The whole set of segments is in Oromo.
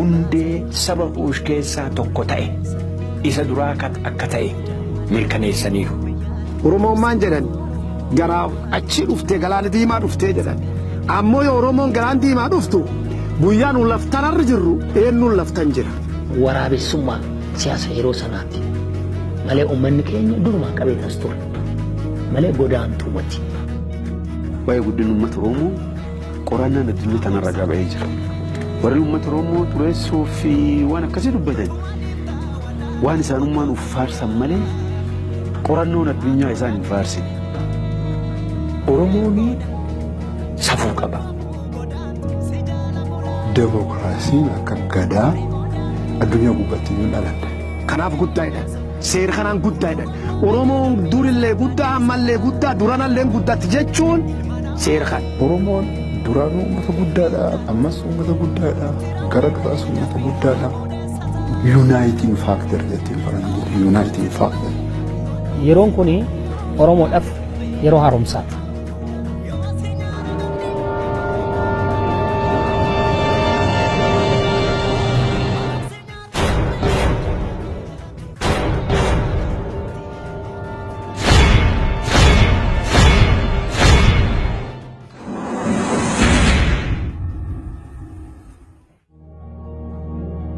hundee saba kuush keessaa tokko ta'e isa duraa akka ta'e mirkaneessaniiru. Oromoon maan jedhan garaa achi dhuftee galaana diimaa dhuftee jedhan. Ammoo yoo Oromoon galaan diimaa dhuftu guyyaan laftanarra jirru eenyuun laftan jira. Waraabessummaa siyaasa yeroo sanaati. Malee uummanni keenya durumaa qabeetas ture. Malee godaantuu wati. Waa'ee guddina uummata Oromoo qorannaan addunyaa tanarra gaba'ee jira. Warri uummata Oromoo xureessuu fi waan akkasii dubbatan waan isaanummaan uffaarsan malee qorannoon addunyaa isaan hin faarsine. Oromoon safuu qaba. Demokiraasiin akka gadaa addunyaa gubbaatti yoo dhaladha. Kanaaf guddaadha. Seera kanaan guddaadha. Oromoon durillee guddaa ammallee guddaa duranallee guddaatti jechuun seera kan. Oromoon duraan uummata guddaadha. Ammas uummata guddaadha. Gara duraas uummata guddaadha. Uniting factor jettee faranjii. Uniting factor. Yeroon kuni Oromoodhaaf yeroo haaromsaati.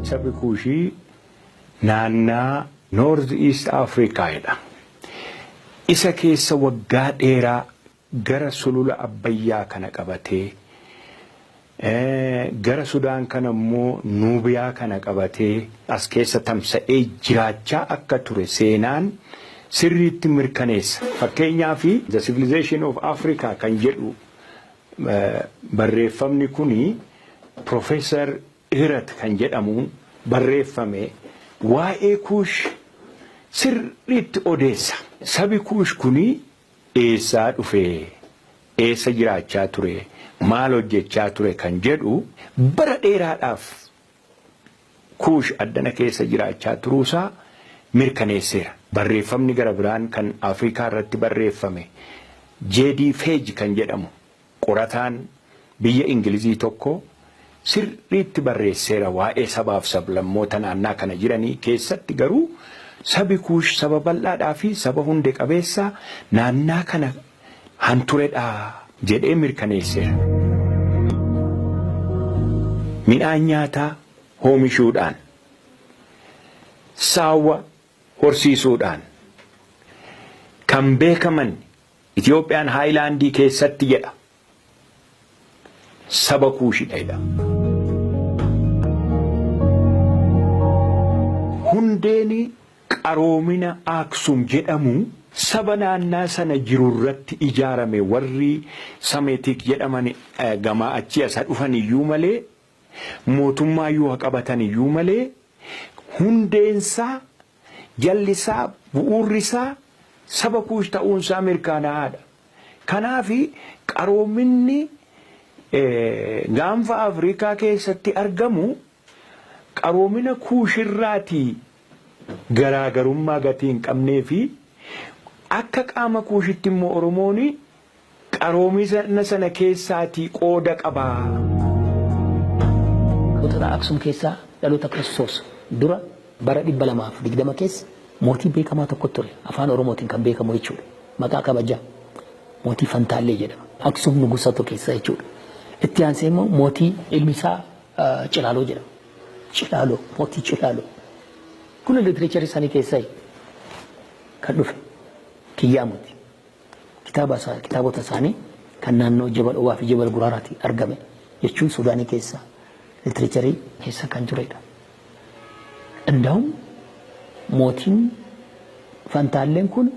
Sabi kuushii naannaa North East Africaadha. Isa keessa waggaa dheeraa gara sulula Abbayyaa kana qabatee gara Sudaan kana immoo Nuubiyaa kana qabatee as keessa tamsa'ee jiraachaa akka ture seenaan sirriitti mirkaneessa. Fakkeenyaaf The Civilization of Africa kan jedhu barreeffamni kuni Professor Hirat kan jedhamu barreeffame waa'ee kuush sirriitti odeessa. Sabi kuush kuni eessaa dhufee eessa jiraachaa ture maal hojjechaa ture kan jedhu bara dheeraadhaaf kuush addana keessa jiraachaa turuusaa mirkaneesseera. Barreeffamni gara biraan kan Afrikaa irratti barreeffame J.D. Fage kan jedhamu qorataan biyya Ingilizii tokko sirriitti barreesseera waa'ee sabaaf sablammoota naannaa kana jiranii keessatti garuu sabi kuush saba bal'aadhaa fi saba hundee qabeessa naannaa kana hanturedhaa jedhee mirkaneesseera. Midhaan nyaataa oomishuudhaan, saawwa horsiisuudhaan kan beekaman Itiyoophiyaan Haayilaandii keessatti jedha saba kuushidha. Hundeeni qaroomina Aksum jedhamu saba naannaa sana jirurratti ijaarame warri Sameetik jedhaman gamaa achi asa dhufan iyyuu malee mootummaa yoo qabatan iyyuu malee hundeensaa jallisaa bu'uurrisaa saba kuush ta'uunsaa mirkanaa'aadha. Kanaafi qaroominni gaanfa Afrikaa keessatti argamu qaroomina kuushirraatii garaagarummaa gatii hin qabnee fi akka qaama kuushitti immoo Oromoon qaroomina sana keessaatii qooda qabaa. Dhaloota Aksum keessaa dhaloota Kiristoos dura bara 220 keessa mootii beekamaa tokko ture afaan Oromootiin kan beekamu jechuudha. Maqaa kabajaa mootii Fantaallee jedhama. Aksum nugusatu keessa jechuudha. Itti aansee immoo mootii ilmi isaa Cilaaloo jedhama. Cilaaloo mootii Cilaaloo. Kun literature isaanii keessaa kan dhufe Kiyyaamuti. Kitaabota isaanii kan naannoo Jabal Owwaa fi Jabal Guraaraatti argame jechuun Suudaanii keessaa literature keessa kan turedha. Indaa'um mootiin Fantaalleen kun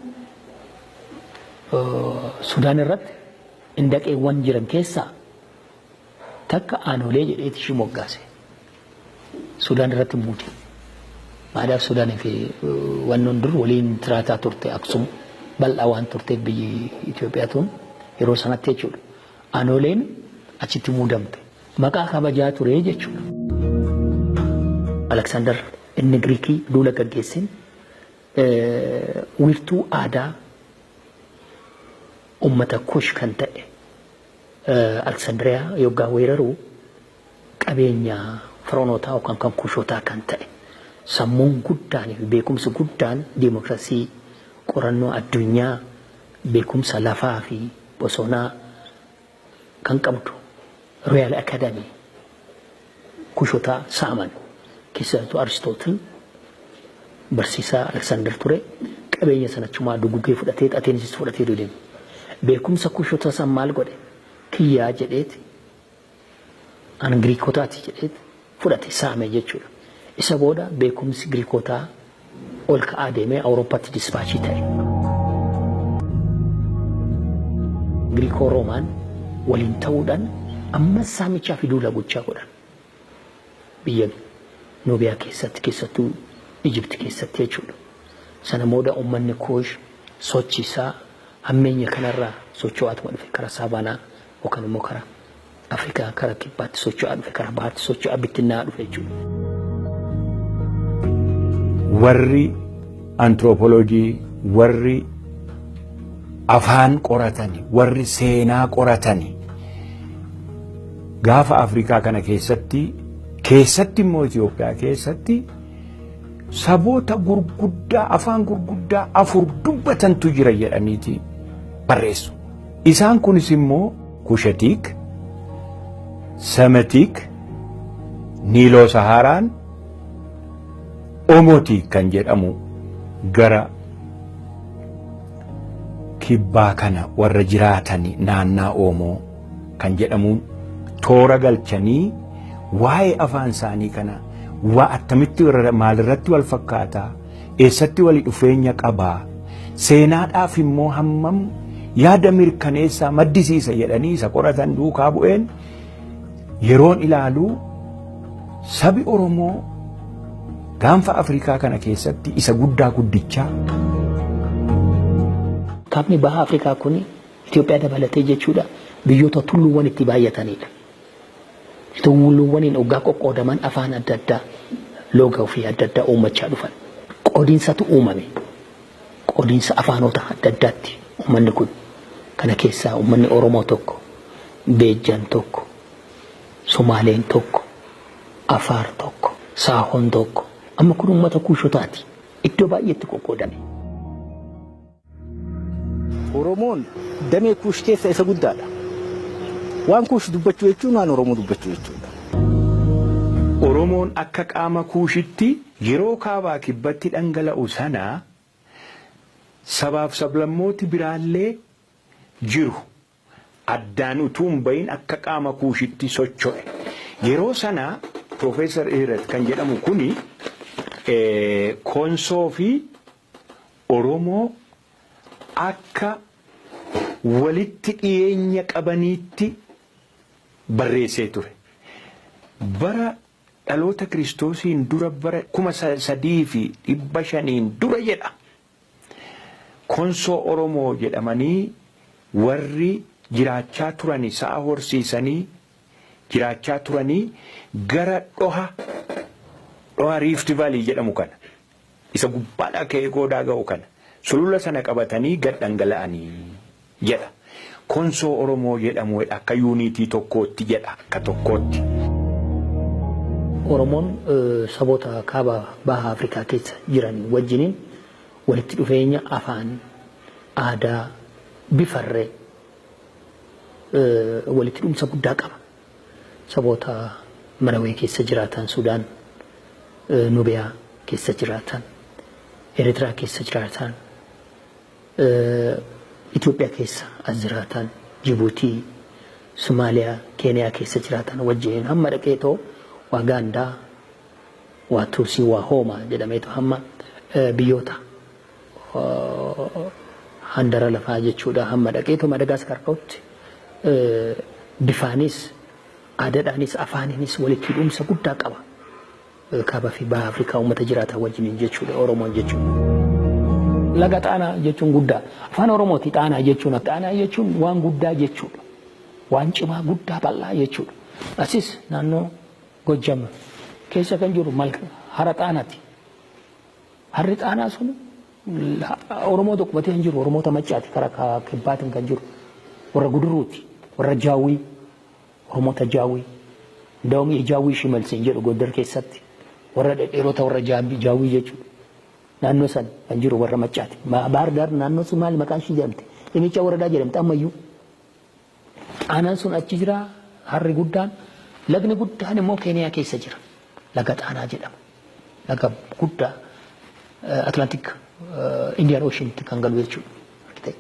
Sudaan irratti indaqeewwan jiran keessaa takka Aanolee jedheeti ishii moggaase. Sudaan irratti muuti. Maadaaf Sudaanii fi wannoon dur waliin tiraataa turte Aksum bal'aa waan turteef biyyi Itoophiyaatuun yeroo sanatti jechuudha. Aanoleen achitti muudamte. Maqaa kabajaa ture jechuudha. Aleksaandar inni Giriikii duula gaggeesseen wiirtuu aadaa ummata kuush kan ta'e Aleksaandriyaa yoggaa weeraruu qabeenya firoonotaa yookaan kan kushootaa kan ta'e sammuun guddaan fi beekumsi guddaan diimokiraasii qorannoo addunyaa beekumsa lafaa fi bosonaa kan qabdu Royal Academy kushootaa saaman keessattuu Aristootil barsiisaa Alexander ture qabeenya sanachumaa dugugee fudhatee Ateensis fudhatee deeme beekumsa kushootaa san maal godhe kiyyaa jedheeti an Giriikotaati jedheeti fudhate saame jechuudha isa booda beekumsi Giriikotaa ol ka'aa deemee Awurooppaatti dispaachii ta'e Giriikoo Roomaan waliin ta'uudhaan amma saamichaa fi duula gochaa godhan biyya Nuubiyaa keessatti keessattuu Ijipti keessatti jechuudha sana booda uummanni Kuush sochiisaa hammeenya kanarraa socho'aatuma dhufe karaa Saabaanaa yookaan immoo karaa Afrikaa karaa kibbaatti socho'aa dhufe karaa bahaatti socho'aa bittinnaa dhufe jechuudha. Warri anthropoloojii warri afaan qoratani warri seenaa qoratani gaafa Afrikaa kana keessatti immoo Itoophiyaa keessatti saboota gurguddaa afaan gurguddaa 4 dubbatantu jira jedhaniiti barreessu. Isaan kunis immoo Kushatiik, Semitiik, Niiloo Saharaan, Omotiik kan jedhamu gara kibbaa kana warra jiraatani naannaa Oomoo kan jedhamuun toora galchanii waa'ee afaan isaanii kana waa attamitti maalirratti wal fakkaataa eessatti wali dhufeenya qabaa seenaadhaaf immoo hammam yaada mirkaneessaa maddisiisa jedhanii isa qoratan duukaa bu'een yeroon ilaaluu sabi Oromoo gaanfa Afrikaa kana keessatti isa guddaa guddichaa. Kaabni baha Afrikaa kun Itoophiyaa dabalatee jechuudha biyyoota tulluuwwan itti baay'atanidha. Tulluuwwaniin oggaa qoqqoodaman afaan adda addaa loogaa fi adda addaa uummachaa dhufan. Qoodiinsatu uumame. Qoodiinsa afaanota adda addaatti uummanni kun kana keessaa uummanni Oromoo tokko, Beejjan tokko, Somaaleen tokko, Afaar tokko, Saahoon tokko. Amma kun uummata Kuushotaati. Iddoo baay'eetti qoqqoodame. Oromoon damee Kuush keessa isa guddaadha. Waan Kuush dubbachuu jechuun waan Oromoo dubbachuu jechuudha. Oromoon akka qaama Kuushitti yeroo kaabaa kibbatti dhangala'u sana sabaaf sablammooti biraallee jiru. Addaan utuu hin bahin akka qaama Kuushitti socho'e. Yeroo sana Profeesar Hirat kan jedhamu kuni Konsoo fi Oromoo akka walitti dhiyeenya qabaniitti barreessee ture. Bara dhaloota Kiristoosiin dura bara 3,500 dura jedha. Konsoo Oromoo jedhamanii warri jiraachaa turanii sa'a horsiisanii jiraachaa turanii gara dhoha Rift Valley jedhamu kana isa gubbaadhaa ka'ee goodaa ga'u kana sulula sana qabatanii gad dhangala'anii jedha. Konsoo Oromoo jedhamu akka yuunitii tokkootti jedha akka tokkootti. Oromoon saboota kaaba baha Afrikaa keessa jiran wajjiniin walitti dhufeenya afaan aadaa bifarree walitti dhumsa guddaa qaba. Saboota Marawee keessa jiraatan Sudaan, Nubiyaa keessa jiraatan, Eritraa keessa jiraatan, Itoophiyaa keessa as jiraatan, Jibuutii, Somaaliyaa, Keeniyaa keessa jiraatan wajjin hamma dhaqeetoo waa Gaandaa, waa Tuusii, waa Hoomaa jedhameetoo hamma biyyoota handara lafaa jechuudha hamma dhaqeetoo Madagaskar ka'utti bifaanis aadaadhaanis afaaniinis walitti dhumsa guddaa qaba. Kaaba fi baha Afrikaa uummata jiraatan wajjin jechuudha Oromoon jechuudha. Laga Xaanaa jechuun guddaa. Afaan Oromooti Xaanaa jechuun waan guddaa jechuudha. Waan cimaa guddaa bal'aa jechuudha. Asis naannoo Gojjam keessa kan jiru hara Xaanaati. Harri Xaanaa sun Oromoo tokkumatti kan jiru Oromoota Maccaati karaa kibbaatiin kan jiru warra Guduruuti warra Jaawii Oromoota Jaawii Ndawmi jaawii shimalseen jedhu Gondar keessatti warra dhedheerota warra jaawii jechuudha. Naannoo san kan jiru warra Maccaati. Bahar Daar naannoo sun maal maqaan ishii jedhamte? Dhimmicha waradaa jedhamte ammayyuu. Aanaan sun achi jira harri guddaan lagni guddaan immoo Keeniyaa keessa jira. Laga Xaanaa jedhama. Laga guddaa Atlantic Indian Ocean kan galu jechuudha.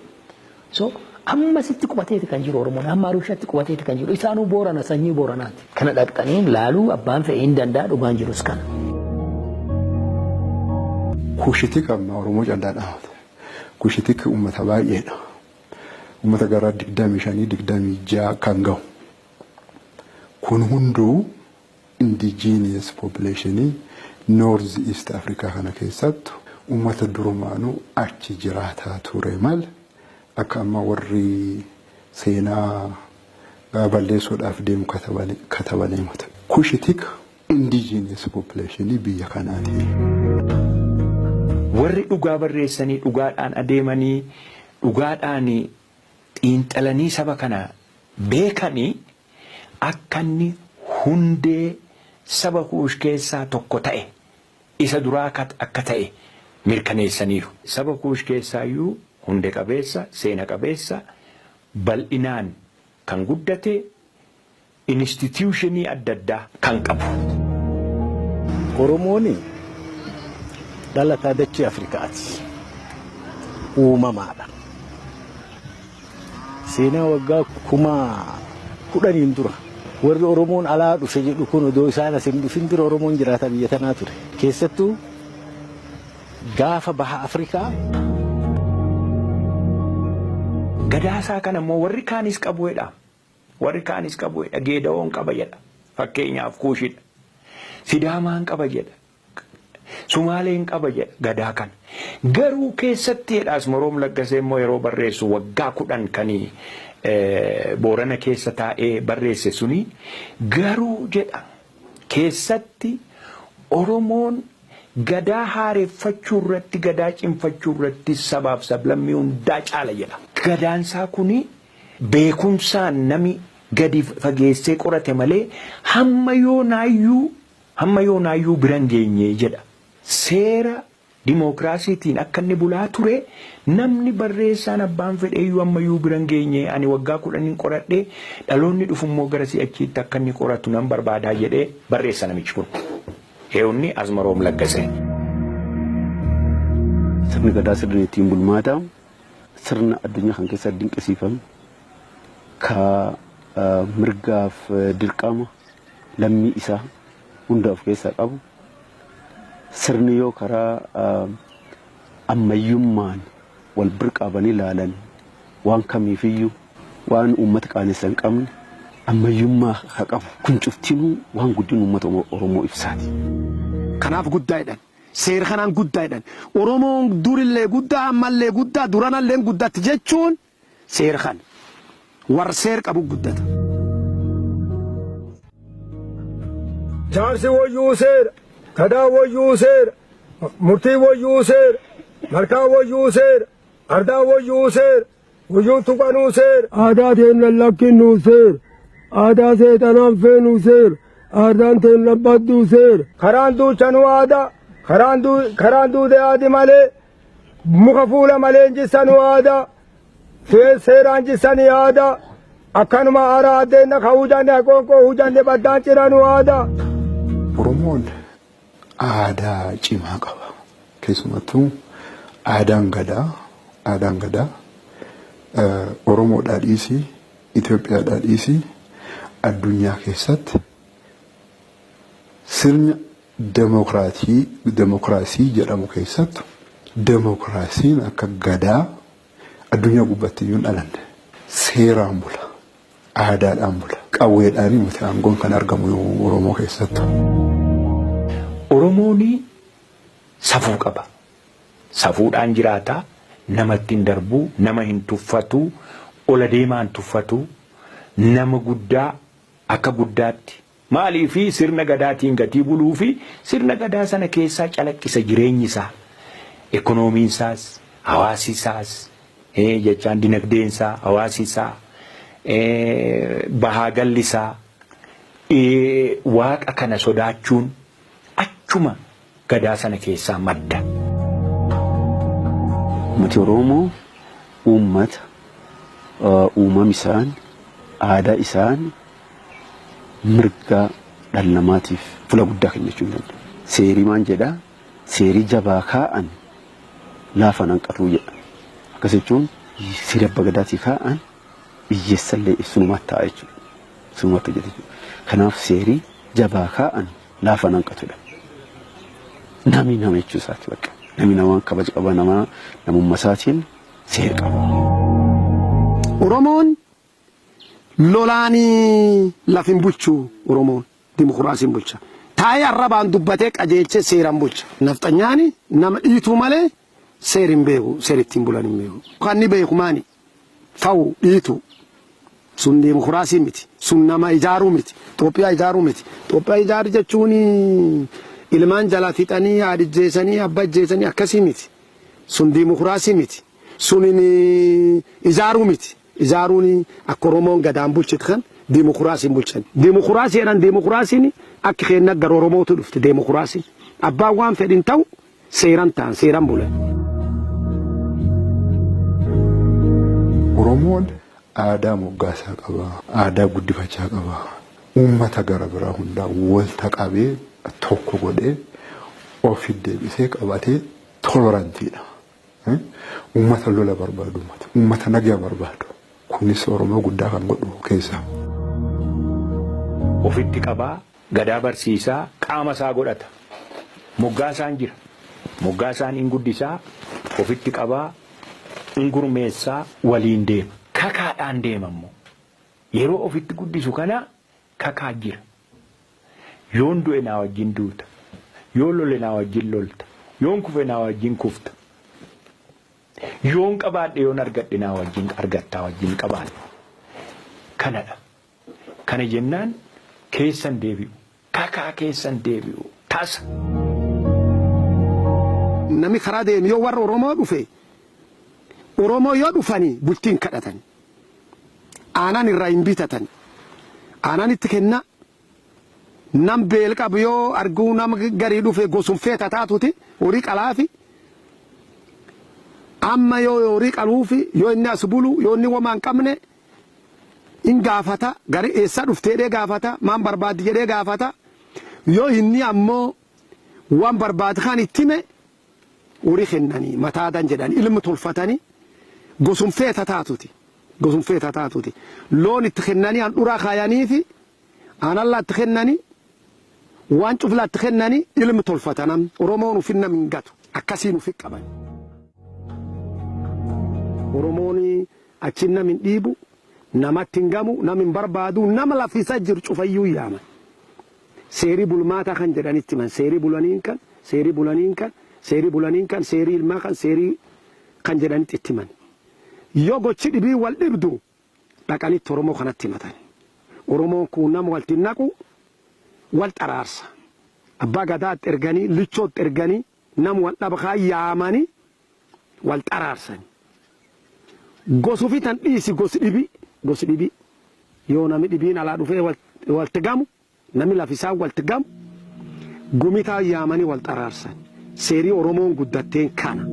So amma sitti qubateeti kan jiru Oromoon amma Arushaatti qubateeti kan jiru isaanuu Boorana sanyii Booranaati. Kana dhaqxanii laaluu abbaan fe'ee hin danda'a dhugaan jirus kana. Kuushitii qabna Oromoo callaadha. Kuushitii uummata baay'eedha. Uummata gara 25-26 kan gahu. Kun hunduu indigenous population North East Africa kana keessattu uummata durumaanuu achi jiraataa ture mal akka amma warri seenaa balleessuudhaaf deemu katabanii mata. Kuushitii indigenous population biyya kanaati. Warri dhugaa barreessanii dhugaadhaan adeemanii dhugaadhaan xiinxalanii saba kana beekanii akka inni hundee saba Kuush keessaa tokko ta'e isa duraa akka ta'e mirkaneessaniiru. Saba Kuush keessaayyuu hundee qabeessa seena qabeessa bal'inaan kan guddate institutionii adda addaa kan qabu. Oromoon dhalataa dachee Afrikaati. Uumamaadha. Seenaa waggaa 10,000 dura warri Oromoon alaa dhufe jedhu kun odoo isaan asin dhufin dura Oromoon jiraata biyya tanaa ture. Keessattuu gaafa baha Afrikaa gadaasaa kana immoo warri kaanis qabuedha. Warri kaanis qabuedha. Geedawoon qaba jedha. Fakkeenyaaf Kuushidha. Sidaamaan qaba jedha. Sumaaleen qaba jedha gadaa kana. Garuu keessatti jedhaas Moroom Laggasee immoo yeroo barreessu waggaa 10 kanii Boorana keessa taa'ee barreesse suni garuu jedha keessatti Oromoon gadaa haareffachuu irratti gadaa cimfachuu irratti sabaaf sablammii hundaa caala jedha. Gadaansaa kuni beekumsaan nami gadi fageessee qorate malee hamma yoonaayyuu biran geenye jedha. Seera Dimookiraasiitiin akka inni bulaa ture namni barreessaan abbaan fedheeyyuu ammayyuu biran geenye ani waggaa 10 qoradhee dhaloonni dhufummoo gara si'achiitti akka inni qoratu nan barbaadaa jedhee barreessa namichi kun. Heewunni as Moroom Laggasee. Sirni gadaa sirni ittiin bulmaata sirna addunyaa kan keessa dinqisiifamu ka mirgaaf dirqama lammii isaa hunda of keessaa qabu. Sirni yoo karaa ammayyummaan wal birqaabanii ilaalan waan kamiifiyyuu waan uummata qaanessan qabne ammayyummaa haa qabu kun cuftinuu waan guddina uummata Oromoo ibsaati. Kanaaf guddaadhaan seera kanaan guddaadhaan Oromoon durillee guddaa ammallee guddaa duranallee guddatti jechuun seera kan war seera qabu guddata. Jaarsi wayyuu seera. Gadaa wayyuu seera, murtii wayyuu seera, malkaa wayyuu seera, ardaa wayyuu seera, wayyuun tuqanuu seera. Aadaa teenya lakkinnuu seera, aadaa seexanaan feenuu seera, aadaan teenya badduu seera. Karaan duuchanuu aadaa, karaan duude aadi malee, muka fuula malee injissanuu aadaa, seeraan jissanii aadaa, akkanuma aaraa addeenna ka hujanne haqoonqoo hujanne baddaan ciranuu aadaa. Oromoon aadaa cimaa qaba. Keessumattuu aadaan gadaa Oromoodhaa dhiisii Itoophiyaadhaa dhiisii addunyaa keessatti sirna demokiraasii jedhamu keessattu demokiraasiin akka gadaa addunyaa gubbatti iyyuu hin dhalanne. Seeraan bula, aadaadhaan bula, qawweedhaan miti aangoon kan argamu Oromoo keessattu. Oromooni safuu qaba. Safuudhaan jiraata. Namatti hin darbu, nama hin tuffatu, ola deemaan tuffatu, nama guddaa akka guddaatti. Maalii fi sirna gadaatiin gatii buluu fi sirna gadaa sana keessaa calaqqisa jireenyi isaa, ekonomiin isaas, hawaasi isaas, jechaan dinagdeen isaa, hawaasi isaa, bahaagalli isaa, waaqa kana sodaachuun achuma gadaa sana keessaa madda. Uummati Oromoo uummata uumam isaan aadaa isaan mirga dhala namaatiif fuula guddaa kennachuu danda'u. Seerii maan jedhaa seerii jabaa kaa'an laafa hanqatuu jedha. Akkas jechuun seerii abbaa gadaatii kaa'an biyyeessallee sunumaatti ta'a jechuudha. Sunumaatti jedha jechuudha. Kanaaf seerii jabaa kaa'an laafa hanqatudha. Namni nama jechuu isaati bakka. Namni namaan kabaja qaba namummaa isaatiin seera qaba. Oromoon lolaanii lafin bulchuu Oromoon dimokiraasiin bulcha. Taa'ee arrabaan dubbatee qajeelchee seeraan bulcha. Nafxanyaani nama dhiituu malee seer hin beeku, seer ittiin bulan hin beeku. Kan ni beeku maani? Fa'u dhiitu. Sun dimokiraasii miti. Sun nama ijaaruu miti. Itoophiyaa ijaaruu miti. Itoophiyaa ijaaruu jechuun ilmaan jala fixanii haadijjeessanii abbajjeessanii akkasii miti. Sun dimokiraasii miti. Sun ijaaruu miti. Ijaaruun akka Oromoon gadaan bulchitu kan dimokiraasiin bulchan. Dimokiraasiidhaan dimokiraasiin akka keenya gara Oromootu dhufte dimokiraasiin. Abbaan waan fedhin ta'u seeran ta'an seeran bulan. Oromoon aadaa moggaasaa qaba. Aadaa guddifachaa qaba. Uummata gara biraa hundaa walta qabee tokko godhee ofi deebisee qabatee tolerantiidha. Uummata lola barbaadu. Uummata nagaa barbaadu. Kunis Oromoo guddaa kan godhu keessaa. Ofitti qabaa, gadaa barsiisaa, qaama isaa godhata. Moggaasaan jira. Moggaasaan hin guddisaa, ofitti qabaa, hin gurmeessaa, waliin deema. Kakaadhaan deemammoo. Yeroo ofitti guddisu kana kakaa jira. Yoon du'e naa wajjin duuta. Yoon lole naa wajjin lolta. Yoon kufe naa wajjin kufta. Yoon qabaadhe yoon argadhe naa wajjin argattaa wajjin qabaadhe. Kanadha. Kana jennaan keessan deebi'u. Kakaa keessan deebi'u. Tasa. Namni karaa deemu yoo warra Oromoo dhufe Oromoo yoo dhufanii bultiin kadhatan. Aanaan irraa hin bitatan. Aanaan itti kenna. Nam beel qabu yoo arguu nama garii dhufe gosumfee tataatuti horii qalaafi. Amma yoo horii qaluufi yoo inni as bulu yoo inni waan qabne in gaafata gari eessa dhufteedhee gaafata maan barbaaddi jedhee gaafata yoo inni ammoo waan barbaadu kan ittime horii kennanii mataadan jedhan ilmu tolfatanii gosumfee tataatuti loon itti kennanii an dhuraa kaayaniifi aanallaa itti kennanii waan cuflaa itti kennanii ilmu tolfatan Oromoon ufin nam hin gatu akkasiin ufi qaban. Oromoon achiin nam hin dhiibu namatti hin gamu nam hin barbaadu nama lafisa jiru cufayyuu yaaman. Seerii bulmaataa kan jedhanitti man seerii bulaniin kan seerii bulaniin kan seerii bulaniin kan seerii ilmaa kan seerii kan jedhanitti itti man. Yoo gochi dhibii wal dhibdu dhaqanitti Oromoo kanatti himatan. Oromoon kun nama walti naqu wal xaraarsa. Abbaa gadaatti erganii lichootti erganii nam wal dhabaa yaamanii wal xaraarsani. Gosuufi tan dhiisi gosi dhibii yoo namni dhibiin alaa dhufee walti gamu namni lafisaa walti gamu gumitaa yaamanii wal xaraarsan seerii Oromoon guddatteen kana.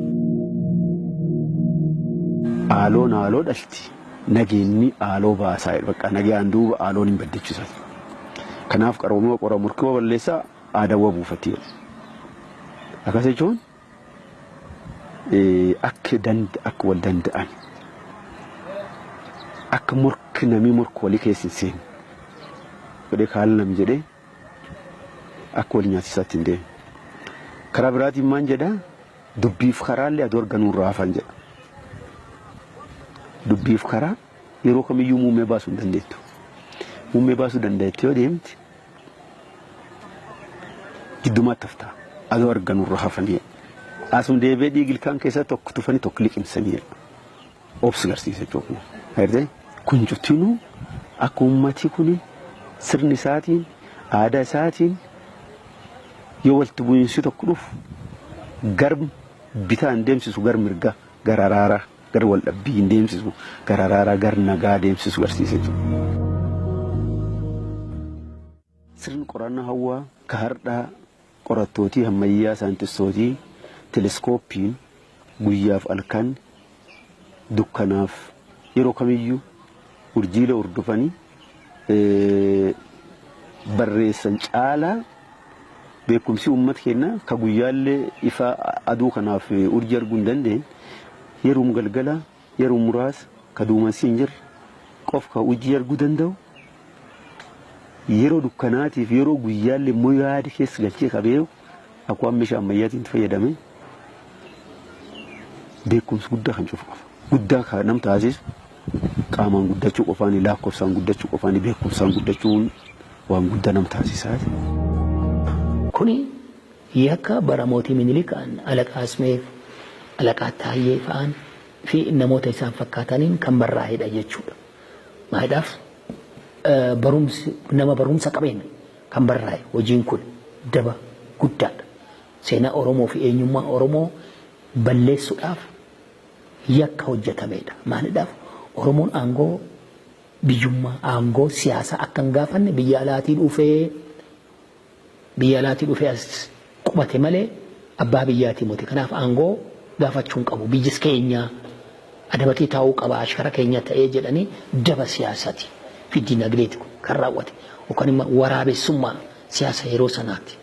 Aaloon aaloo dhalti nageenyi aaloo baasaa bakka nagaan duuba aaloon hin baddechisan. Kanaaf qaroomoo qora murkii balleessaa aadaawwa buufatee akkas jechuun akka wal danda'an. Akka murki namni murku walii keessin seenu godhee kaala nam jedhee akka wal nyaatisaatti hin deemu. Karaa biraatiin maan jedhaa dubbiif karaallee aduu arganuu irraa hafan jedha. Dubbiif karaa yeroo kamiyyuu muummee baasuu hin dandeettu. Muummee baasuu dandeettu yoo deemti giddumaatti haftaa aduu arganuu irraa hafanii asuma deebee dhiigilkaan keessa tokko tufanii tokko liqimsanii obsi garsiisa jechuudha. Heertee kun cuftinuu akka uummati kun sirni isaatiin aadaa isaatiin yoo walitti bu'iinsi tokko dhufu gar bitaan deemsisu gar mirgaa gar araaraa gar wal dhabbii deemsisu gar araaraa gar nagaa deemsisu garsiisa jechuudha. sirni qorannaa hawaa ka hardhaa qorattootii ammayyaa saayintiistootii teleeskooppiin guyyaaf halkan dukkanaaf yeroo kamiyyuu urjiilee hordofanii barreessan caalaa beekumsi uummata keenya ka guyyaallee ifa aduu kanaaf urjii arguu hin dandeenye yeroo galgala yeroo muraasa ka duumessi hin jirre qof ka urjii arguu danda'u yeroo dukkanaatiif yeroo guyyaallee immoo yaada keessa galchee qabeeyu akkuma meeshaa ammayyaatiin fayyadame beekumsi guddaa kan cufu qaba. Guddaa kan nam taasisu qaamaan guddachuu qofaanii lakkoofsaan guddachuu qofaanii beekumsaan guddachuun waan guddaa nam taasisaa. Kuni yakka bara mootii Minilik Alaqaa Asmeef, Alaqaa Taayyee fa'aan fi namoota isaan fakkaataniin kan barraa'edha jechuudha. Maaliidhaaf nama barumsa qabeen kan barraa'e hojiin kun daba guddaadha. Seenaa Oromoo fi eenyummaa Oromoo balleessuudhaaf yakka hojjetamedha. Maaliidhaaf Oromoon aangoo biyyummaa aangoo siyaasaa akka hin gaafanne biyya alaatii dhufee as qubate malee abbaa biyyaatii miti. Kanaaf aangoo gaafachuu hin qabu. Biyyis keenya adabatii taa'uu qaba ashkara keenya ta'ee jedhanii daba siyaasaati fi dinagdeeti kan raawwate. Yookaan immoo waraabessummaa siyaasa yeroo sanaati.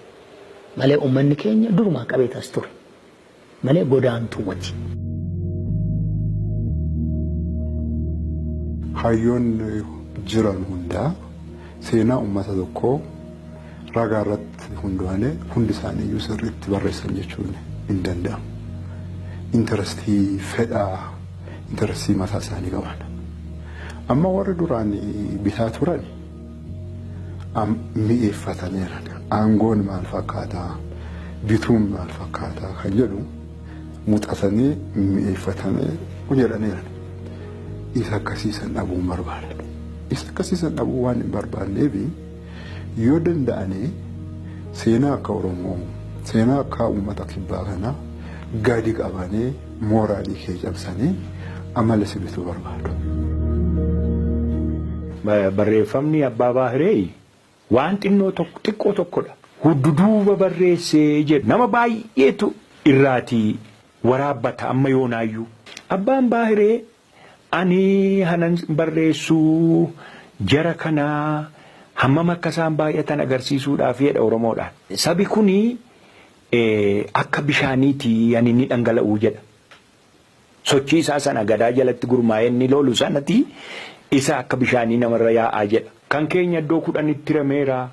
Malee uummanni keenya durumaa qabeetas ture. Malee godaantuu miti. Hayyoon jiran hundaa seenaa uummata tokkoo ragaa irratti hundaa'anii hundi isaanii iyyuu sirriitti barreessan jechuun hin danda'amu. Intarestii fedhaa intarestii mataa isaanii qaban. Amma warri duraan bitaa turan mi'eeffataniiran. Aangoon maal fakkaataa bituun maal fakkaataa kan jedhu muuxatanii mi'eeffatanii jedhaniiran. Isa akkasiisan dhabuu hin barbaadan. Isa akkasiisan dhabuu waan hin barbaanneef yoo danda'anii seenaa akka Oromoo seenaa akka uummata kibbaa kanaa gadi qabanii mooraalii kee cabsanii amala sibituu barbaadu. Barreeffamni Abbaa Baahiree waan xiqqoo tokkodha. Hudduuba barreessee jedhu nama baay'eetu irraatii waraabbata amma yoonaayyuu. Abbaan Baahiree ani hanan barreessuu jara kanaa hammam akka isaan baay'atan agarsiisuudhaaf jedha Oromoodhaan. Sabi kuni akka bishaaniiti ani ni dhangala'uu jedha. Sochii isaa sana gadaa jalatti gurmaa'ee inni loolu sanatti isa akka bishaanii namarra yaa'aa jedha. Kan keenya iddoo 10tti rameera.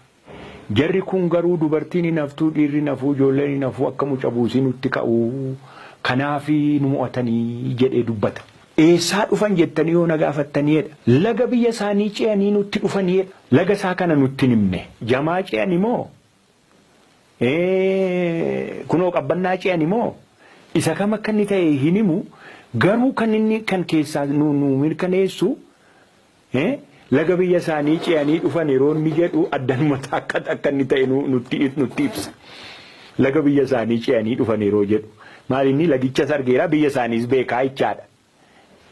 Jarri kun garuu dubartiin hin haftuu dhiirri nafuu ijoolleen hin hafuu akka muca buusii nutti ka'uu kanaafi nu mo'atanii jedhee dubbata. Eessaa dhufan jettanii yoo na gaafattaniidha. Laga biyya isaanii ce'anii nutti dhufaniidha. Laga isaa kana nutti himne. Jamaa ce'ani moo? Kunoo qabbannaa ce'ani moo? Isa kam akka inni ta'e hin himu. Garuu kan inni kan keessaa nu mirkaneessu laga biyya isaanii ce'anii dhufan yeroo inni jedhu addanumata akka inni ta'e nutti ibsa. Laga biyya isaanii ce'anii dhufan yeroo jedhu. Maal inni lagichas argeera biyya isaaniis beekaa jechaadha.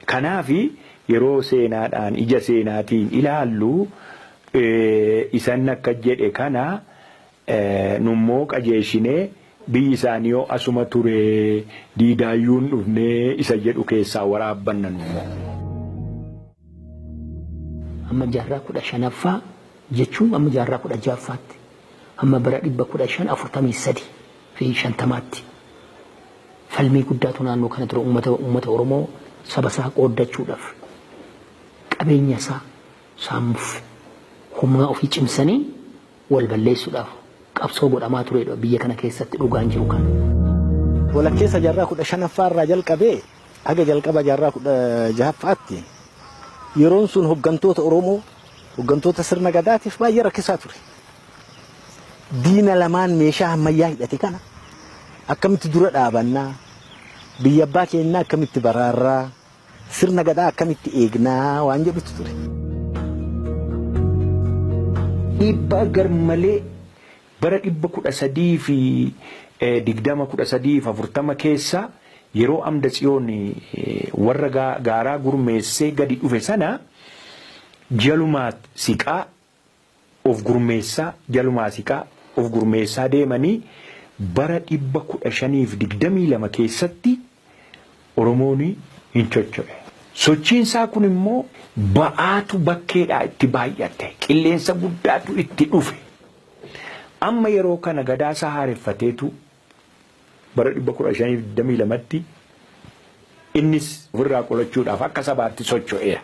Kanaafi yeroo seenaadhaan ija seenaatiin ilaallu isan akka jedhe kana nummoo qajeeshinee biyyi isaanii yoo asuma ture diidaayyuun dhufnee isa jedhu keessaa waraabbanna nummoo. Amma jaarraa 15ffaa jechuun amma jaarraa 16ffaatti amma bara 1543 fi 50tti falmii guddaatu naannoo kana ture uummata Oromoo saba isaa qooddachuudhaaf qabeenya isaa saamuuf humna ofii cimsanii wal balleessuudhaaf qabsoo godhamaa turedha biyya kana keessatti dhugaan jiru kana. Walakkeessa jaarraa 15ffaa irraa jalqabee haga jalqaba jaarraa 16ffaatti yeroon sun hoggantoota Oromoo hoggantoota sirna gadaatiif baay'ee rakkisaa ture. Diina lamaan meeshaa ammayyaa hidhate kana akkamitti dura dhaabannaa biyya abbaa keenyaa akkamitti baraarraa sirna gadaa akkamitti eegnaa waan jedhutu ture. Dhiibbaa garmalee bara 13 fi 20 keessa yeroo Amda Tsiyoon warra gaaraa gurmeessee gadi dhufe sana jalumaat siqaa of gurmeessaa jalumaasiqaa of gurmeessaa deemanii bara 1522 keessatti Oromoon hin socho'e. Sochiinsaa kun immoo ba'aatu bakkeedhaa itti baay'ate, qilleensa guddaatu itti dhufe. Amma yeroo kana Gadaasaa haareffateetu bara 1522tti innis ofirraa qolachuudhaaf akka sabaatti socho'eera.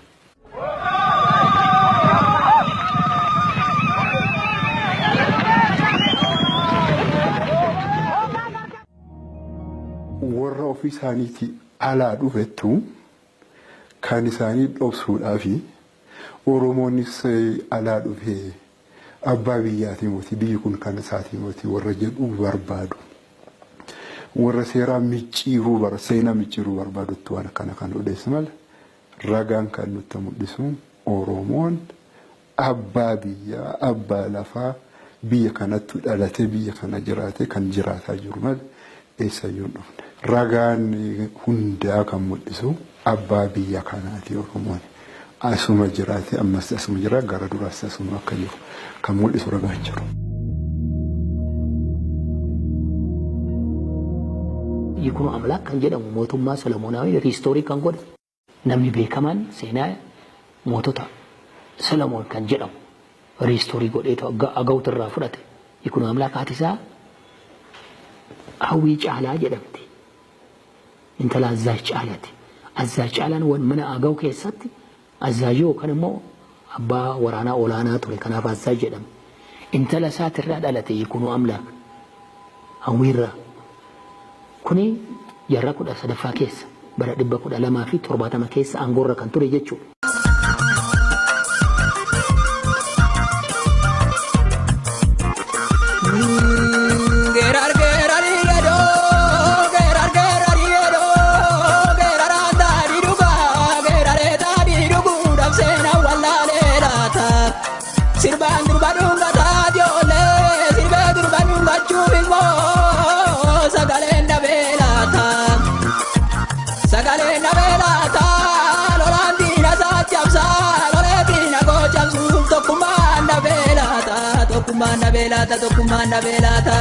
Warra ofii isaaniitii alaa dhufettu kan isaanii dhoksuudhaafi Oromoonis alaa dhufee abbaa biyyaatii mootii biyyi kun kan isaatii mootii warra jedhu barbaadu. Warra seeraa micciiruu seenaa micciiruu barbaadutti waan kana odeessu malee ragaan kan nutti mul'isu Oromoon abbaa biyyaa abbaa lafaa biyya kanatti dhalatee biyya kana jiraate kan jiraataa jiru malee eessayyuu dhufne. Ragaan hundaa kan mul'isu abbaa biyya kanaati Oromoon. Asuma jiraate ammas asuma jira gara duraas asuma akka jiru kan mul'isu ragaan jiru. Yikunu amlaak kan jedhamu mootummaa Solomoonaawii riistoorii kan godhe namni beekamaan seenaa mootota Solomoon kan jedhamu riistoorii godheetu agawutirraa fudhate. Yikunu amlaak haatisaa hawwii caalaa jedhamti. Intala Azzaaj caalaati. Azzaaj caalaan mana agaw keessatti Azzaajoo kan immoo abbaa waraanaa olaanaa ture kanaaf Azzaaj jedhama. Intala isaatirraa dhalate Yikunu amlaak hawwiirraa. Kuni jarra 13ffaa keessa bara 1270 keessa aangoorra kan ture jechuudha. Tokumanda belata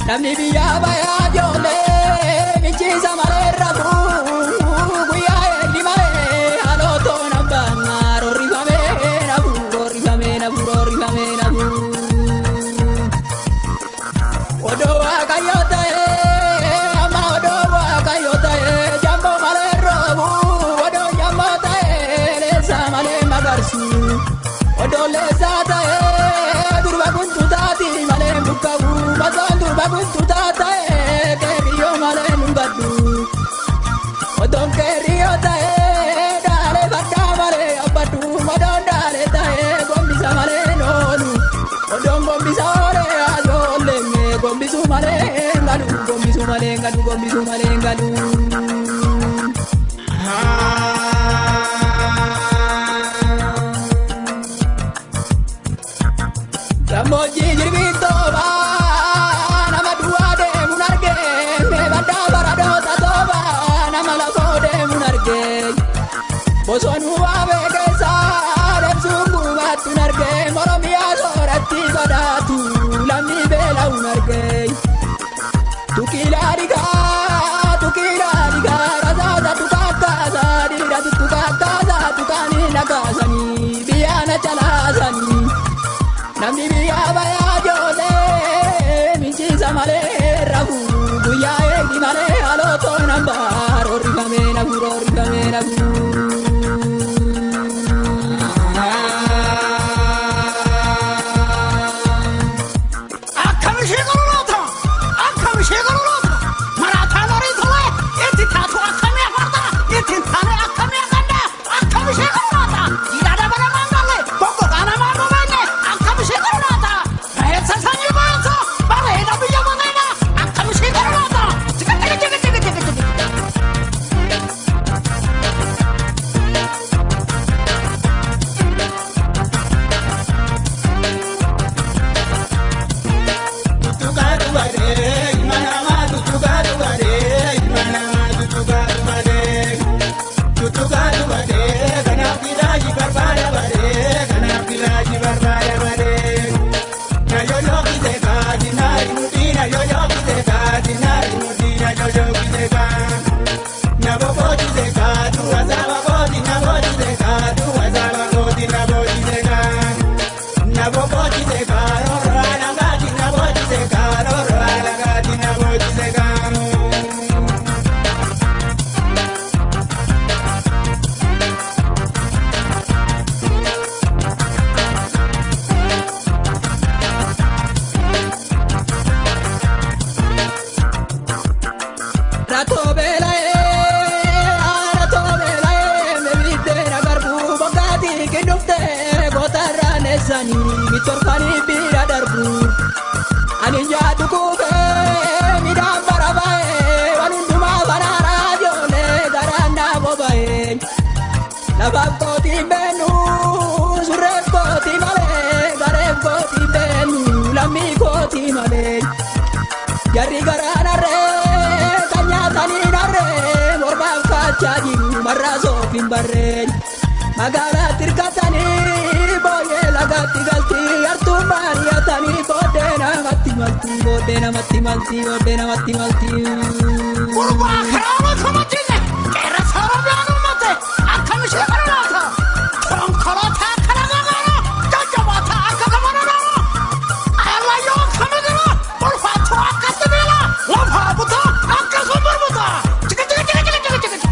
Namni biyya bayaa ijoollee michiisa malee rafu guyyaa eegdi malee haalotoo nambaa roorrifamee nafu. Odoo waaqayyoo ta'ee amma odoo waaqayyoo ta'ee jamboo malee roobu odoo jamboo ta'ee leessaa malee magarsu odoo leessaa ta'ee durba guntuutaati malee buqqa'u. Baguntu taatae keriyo male nungadu odon keriyo tae dale bakka male abadu odon dale tae gombisa male nonu odon gombisa ole azole me gombisu male ngadu Ramoji jirbito ba Bosonu abege sare sungu matu narge moromia sorati badatu lammi bela unarge tukilariga raza tukakaza dira tukakaza tukani nakazani biana chalazani namni biya baya jole michi zamale ragu guya edi male aloto namba Torfani bira darbu ani jaadu kube midam barabae walunduma banara jole garanda bobae labab koti benu sureb koti male gareb koti benu lami koti male jari garana re tanya tani nare morba kachaji marazo pimbarre magala tirkatani boye lagati galti artu maria tani bodena matti malti bodena matti malti bodena matti malti urba kharawa khamatine kera sarabanu mate akamishi karata konkolata karagara tajabata akagamana ala yo khamagara urfa to akatbela lafha buta akagamar buta chika chika chika chika chika chika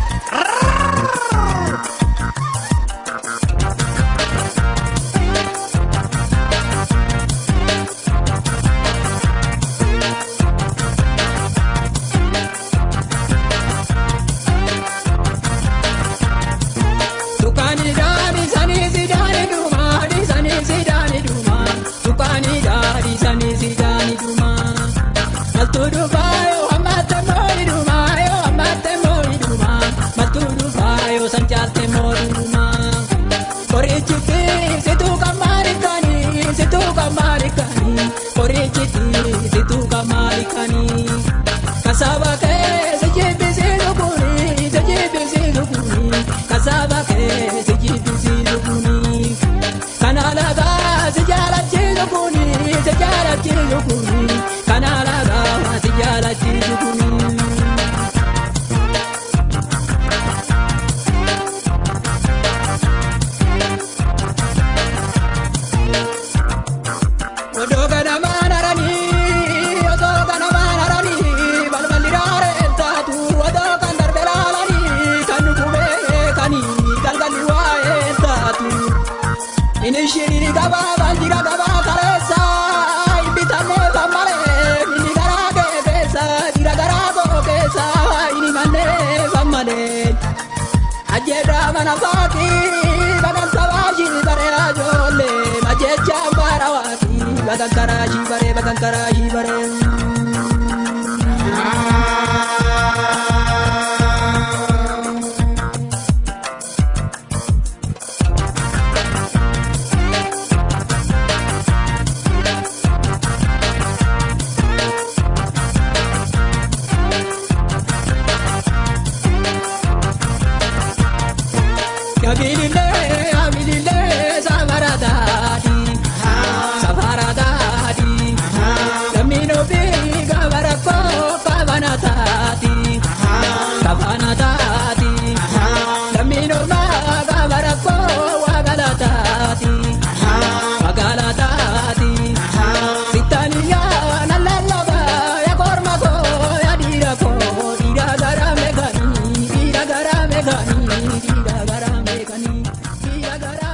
Inishiri gaba bandira gaba karesa ibitane bambare ini garage kesa dira garago kesa ini mane bambale ajeda manafaki bagan sawaji bare ajole majecha barawati bagan karaji bare Abilile Savaradadi Lamino Biga Barako Kavanatati Lamino Maga Barako Wagalatati Sitania Nalalaba Yakormako Yadirako Didagara Megani Didagara